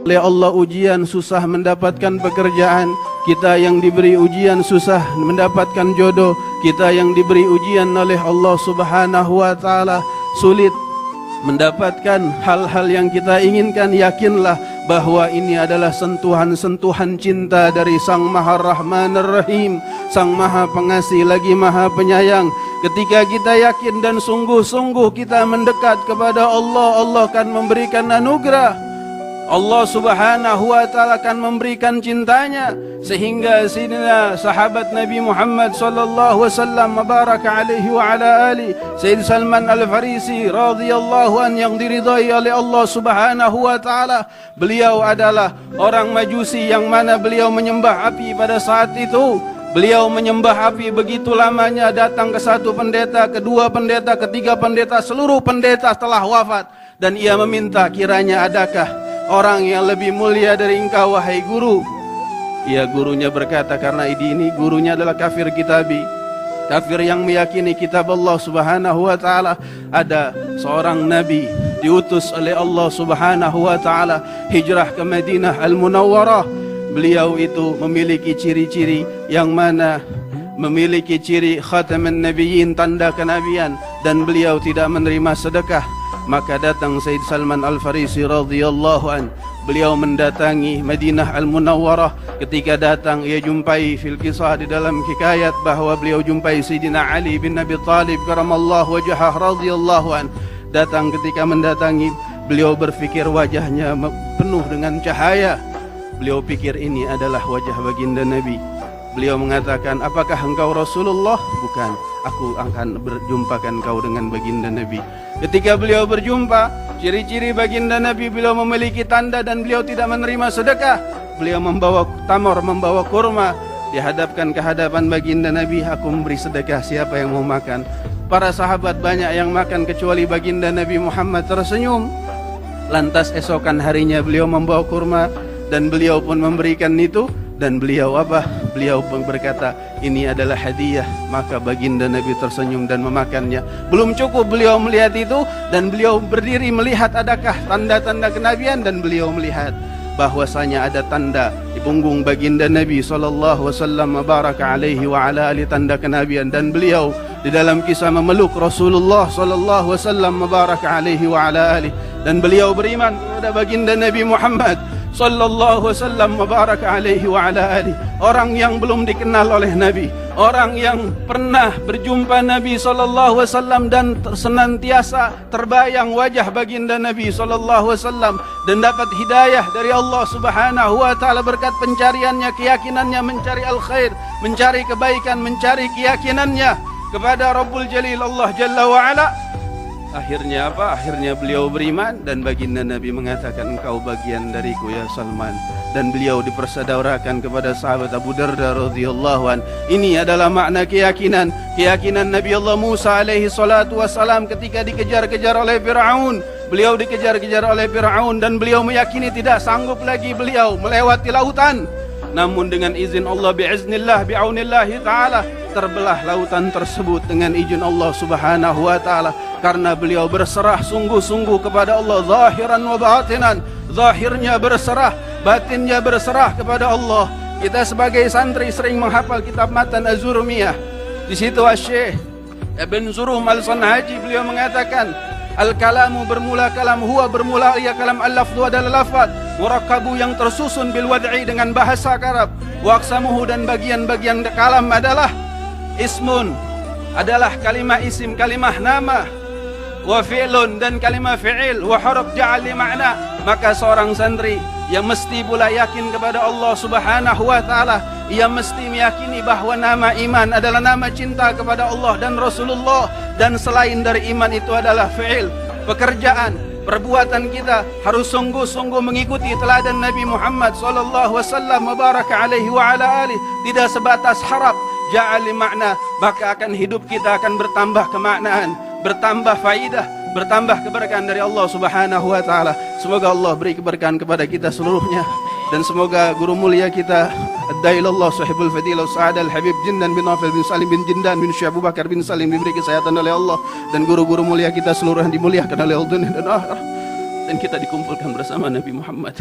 oleh Allah ujian susah mendapatkan pekerjaan, kita yang diberi ujian susah mendapatkan jodoh, kita yang diberi ujian oleh Allah Subhanahu wa taala sulit mendapatkan hal-hal yang kita inginkan, yakinlah bahwa ini adalah sentuhan-sentuhan cinta dari Sang Maha Rahmanir Rahim, Sang Maha Pengasih lagi Maha Penyayang. Ketika kita yakin dan sungguh-sungguh kita mendekat kepada Allah, Allah akan memberikan anugerah. Allah Subhanahu wa taala akan memberikan cintanya, sehingga sayyidina sahabat Nabi Muhammad sallallahu wasallam mabaraka alaihi wa ala ali Sayyid Salman Al-Farisi radhiyallahu an yang diridhai oleh Allah Subhanahu wa taala. Beliau adalah orang Majusi yang mana beliau menyembah api pada saat itu. Beliau menyembah api begitu lamanya, datang ke satu pendeta, kedua pendeta, ketiga pendeta, seluruh pendeta telah wafat, dan ia meminta, kiranya adakah orang yang lebih mulia dari engkau wahai guru? Ya, gurunya berkata, karena ini gurunya adalah kafir kitabi, kafir yang meyakini kitab Allah Subhanahu wa taala. Ada seorang nabi diutus oleh Allah Subhanahu wa taala hijrah ke Madinah Al-Munawwarah. Beliau itu memiliki ciri-ciri yang mana memiliki ciri khataman nabiyyin, tanda kenabian, dan beliau tidak menerima sedekah. Maka datang Sayyid Salman Al-Farisi radhiyallahu an. Beliau mendatangi Madinah Al-Munawwarah. Ketika datang, ia jumpai fil kisah di dalam hikayat bahwa beliau jumpai Sayyidina Ali bin Abi Thalib karamallahu wajhah radhiyallahu an. Datang, ketika mendatangi, beliau berfikir wajahnya penuh dengan cahaya. Beliau pikir ini adalah wajah baginda Nabi. Beliau mengatakan, apakah engkau Rasulullah? Bukan, aku akan berjumpakan kau dengan baginda Nabi. Ketika beliau berjumpa, ciri-ciri baginda Nabi, beliau memiliki tanda dan beliau tidak menerima sedekah. Beliau membawa tamar, membawa kurma, dihadapkan ke hadapan baginda Nabi, aku memberi sedekah, siapa yang mau makan? Para sahabat banyak yang makan kecuali baginda Nabi Muhammad tersenyum. Lantas esokan harinya beliau membawa kurma dan beliau pun memberikan itu. Dan beliau apa? Beliau pun berkata, ini adalah hadiah. Maka baginda Nabi tersenyum dan memakannya. Belum cukup beliau melihat itu, dan beliau berdiri melihat adakah tanda-tanda kenabian, dan beliau melihat bahwasanya ada tanda di punggung baginda Nabi sallallahu wasallam baraka alaihi wa ala ali, tanda kenabian. Dan beliau di dalam kisah memeluk Rasulullah sallallahu wasallam baraka alaihi wa ala ali, dan beliau beriman kepada baginda Nabi Muhammad sallallahu wasallam baraka alaihi wa ala ali. Orang yang belum dikenal oleh Nabi, orang yang pernah berjumpa Nabi sallallahu wasallam dan senantiasa terbayang wajah baginda Nabi sallallahu wasallam, dan dapat hidayah dari Allah Subhanahu wa taala berkat pencariannya, keyakinannya mencari al-khair, mencari kebaikan, mencari keyakinannya kepada Rabbul Jalil Allah Jalla wa ala. Akhirnya apa? Akhirnya beliau beriman, dan baginda Nabi mengatakan, engkau bagian dariku ya Salman. Dan beliau dipersaudarakan kepada sahabat Abu Darda radhiyallahu an. Ini adalah makna keyakinan. Keyakinan Nabi Allah Musa alaihi salatu wassalam ketika dikejar-kejar oleh Fir'aun. Beliau dikejar-kejar oleh Fir'aun dan beliau meyakini tidak sanggup lagi beliau melewati lautan. Namun dengan izin Allah, biiznillah, bi'aunillahi ta'ala, terbelah lautan tersebut dengan izin Allah Subhanahu wa ta'ala. Karena beliau berserah sungguh-sungguh kepada Allah, zahiran wa batinan. Zahirnya berserah, batinnya berserah kepada Allah. Kita sebagai santri sering menghafal kitab Matan Az-Zurmiyah. Di situ Asy-Syaikh Ibn Zurum Al-Sanhaji beliau mengatakan, al-kalamu bermula kalam, huwa bermula ia kalam, al-lafdu adalah lafaz, murakkabu yang tersusun bil wad'i dengan bahasa Arab, wa aqsamuhu dan bagian-bagian kalam adalah ismun, adalah kalimah isim, kalimah nama, wa fi'lun dan kalimah fi'il, wa huruf ja'al li makna. Maka seorang santri yang mesti pula yakin kepada Allah Subhanahu wa taala, ia mesti meyakini bahwa nama iman adalah nama cinta kepada Allah dan Rasulullah, dan selain dari iman itu adalah fi'il, pekerjaan, perbuatan kita harus sungguh-sungguh mengikuti teladan Nabi Muhammad sallallahu wasallam baraka alaihi wa ala alihi, tidak sebatas harap ja'al li makna, maka akan hidup kita akan bertambah kemaknaan, bertambah faidah, bertambah keberkahan dari Allah Subhanahu wa taala. Semoga Allah beri keberkahan kepada kita seluruhnya, dan semoga guru mulia kita Ad-Da'ilallah Sahibul Fadilah Sa'ad Al-Habib Jindan bin Nawfal bin Salim bin Jindan bin Syekh Abu Bakar bin Salim diberi kesehatan oleh Allah, dan guru-guru mulia kita seluruh yang dimuliakan oleh Allah dan akhirat, dan kita dikumpulkan bersama Nabi Muhammad.